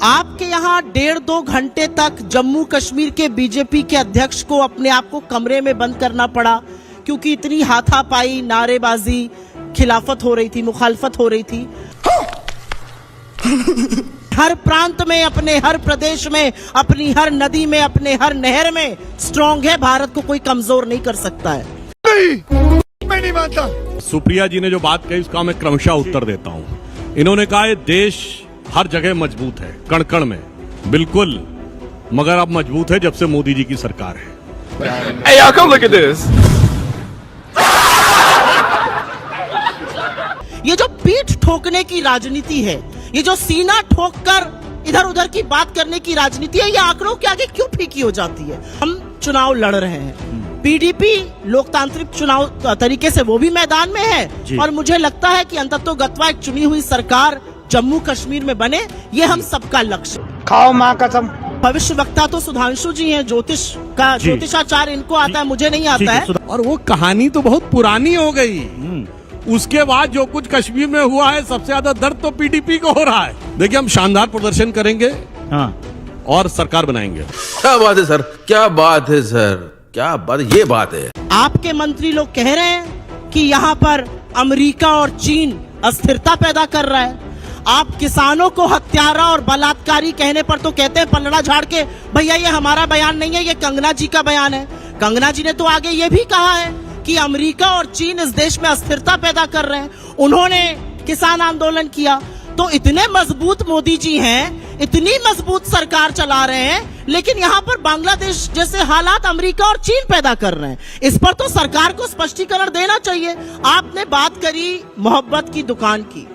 आपके यहाँ 1.5-2 घंटे तक जम्मू कश्मीर के बीजेपी के अध्यक्ष को अपने आप को कमरे में बंद करना पड़ा क्योंकि इतनी हाथापाई, नारेबाजी, खिलाफत हो रही थी, मुखालफत हो रही थी। हर प्रांत में, अपने हर प्रदेश में, अपनी हर नदी में, अपने हर नहर में स्ट्रांग है। भारत को कोई कमजोर नहीं कर सकता है। मैं नहीं मानता। सुप्रिया जी ने जो बात कही उसका मैं क्रमशः उत्तर देता हूं। इन्होंने कहा है देश हर जगह मजबूत है, कण कण में, बिल्कुल, मगर अब मजबूत है जब से मोदी जी की सरकार है। Hey, y'all, come look at this. ये जो पीठ ठोकने की राजनीति है, ये जो सीना ठोक कर इधर उधर की बात करने की राजनीति है, ये आंकड़ों के आगे क्यों फीकी हो जाती है? हम चुनाव लड़ रहे हैं, पीडीपी लोकतांत्रिक चुनाव तरीके से वो भी मैदान में है और मुझे लगता है कि अंततोगत्वा एक चुनी हुई सरकार जम्मू कश्मीर में बने, ये हम सबका लक्ष्य। खाओ माँ कसम। भविष्य वक्ता तो सुधांशु जी हैं, ज्योतिषाचार्य इनको आता है, मुझे नहीं आता है। और वो कहानी तो बहुत पुरानी हो गई। उसके बाद जो कुछ कश्मीर में हुआ है, सबसे ज्यादा दर्द तो पीडीपी को हो रहा है। देखिए, हम शानदार प्रदर्शन करेंगे और सरकार बनाएंगे। क्या बात है सर, क्या बात है सर, क्या बात, ये बात है। आपके मंत्री लोग कह रहे हैं कि यहाँ पर अमेरिका और चीन अस्थिरता पैदा कर रहा है। आप किसानों को हत्यारा और बलात्कारी कहने पर तो कहते हैं पलड़ा झाड़ के, भैया ये हमारा बयान नहीं है, ये कंगना जी का बयान है। कंगना जी ने तो आगे ये भी कहा है कि अमेरिका और चीन इस देश में अस्थिरता पैदा कर रहे हैं। उन्होंने किसान आंदोलन किया। तो इतने मजबूत मोदी जी हैं, इतनी मजबूत सरकार चला रहे हैं, लेकिन यहाँ पर बांग्लादेश जैसे हालात अमेरिका और चीन पैदा कर रहे हैं। इस पर तो सरकार को स्पष्टीकरण देना चाहिए। आपने बात करी मोहब्बत की दुकान की।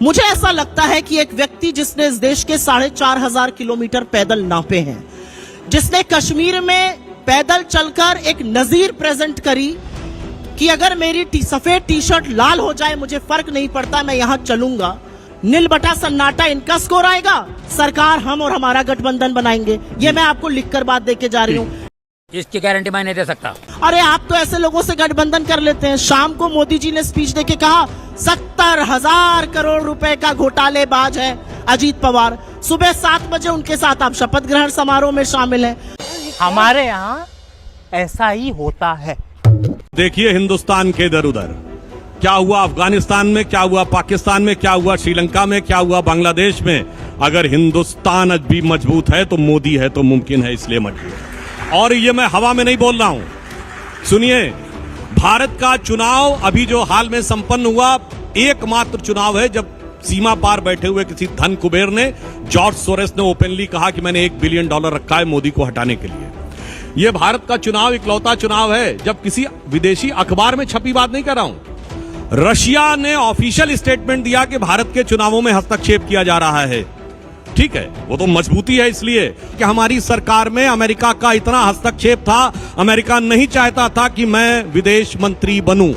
मुझे ऐसा लगता है कि एक व्यक्ति जिसने इस देश के 4,500 किलोमीटर पैदल नापे हैं, जिसने कश्मीर में पैदल चलकर एक नजीर प्रेजेंट करी कि अगर मेरी सफेद टी शर्ट लाल हो जाए मुझे फर्क नहीं पड़ता, मैं यहां चलूंगा, नील बटा सन्नाटा इनका स्कोर आएगा, सरकार हम और हमारा गठबंधन बनाएंगे। ये मैं आपको लिखकर बात देके जा रही हूँ। इसकी गारंटी मैं नहीं दे सकता। अरे आप तो ऐसे लोगों से गठबंधन कर लेते हैं। शाम को मोदी जी ने स्पीच देके कहा 70,000 करोड़ रुपए का घोटालेबाज है अजीत पवार। सुबह 7 बजे उनके साथ आप शपथ ग्रहण समारोह में शामिल हैं। हमारे यहाँ ऐसा ही होता है। देखिए हिंदुस्तान के इधर उधर क्या हुआ, अफगानिस्तान में क्या हुआ, पाकिस्तान में क्या हुआ, श्रीलंका में क्या हुआ, बांग्लादेश में। अगर हिंदुस्तान आज भी मजबूत है तो मोदी है तो मुमकिन है, इसलिए मजबूत। और ये मैं हवा में नहीं बोल रहा हूं, सुनिए, भारत का चुनाव अभी जो हाल में संपन्न हुआ, एकमात्र चुनाव है जब सीमा पार बैठे हुए किसी धन कुबेर ने, जॉर्ज सोरेस ने ओपनली कहा कि मैंने $1 बिलियन रखा है मोदी को हटाने के लिए। यह भारत का चुनाव इकलौता चुनाव है जब किसी विदेशी अखबार में छपी बात नहीं कर रहा हूं, रशिया ने ऑफिशियल स्टेटमेंट दिया कि भारत के चुनावों में हस्तक्षेप किया जा रहा है। ठीक है, वो तो मजबूती है, इसलिए कि हमारी सरकार में अमेरिका का इतना हस्तक्षेप था। अमेरिका नहीं चाहता था कि मैं विदेश मंत्री बनूं,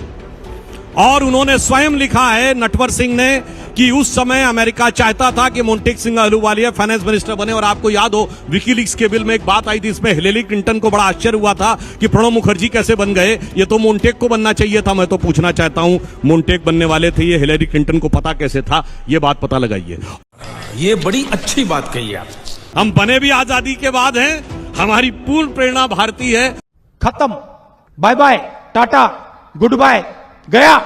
और उन्होंने स्वयं लिखा है, नटवर सिंह ने, कि उस समय अमेरिका चाहता था कि मोंटेक सिंह अहलूवालिया फाइनेंस मिनिस्टर बने। और आपको याद हो, विकीलीक्स के बिल में एक बात आई थी, इसमें हिलेरी क्लिंटन को बड़ा आश्चर्य हुआ था कि प्रणब मुखर्जी कैसे बन गए, ये तो मोंटेक को बनना चाहिए था। मैं तो पूछना चाहता हूं, मोंटेक बनने वाले थे, ये हिलेरी क्लिंटन को पता कैसे था? ये बात पता लगाइए। ये बड़ी अच्छी बात कही आप। हम बने भी आजादी के बाद हैं, हमारी पूर्ण प्रेरणा भारतीय है। खत्म, बाय बाय, टाटा, गुड बाय, गया।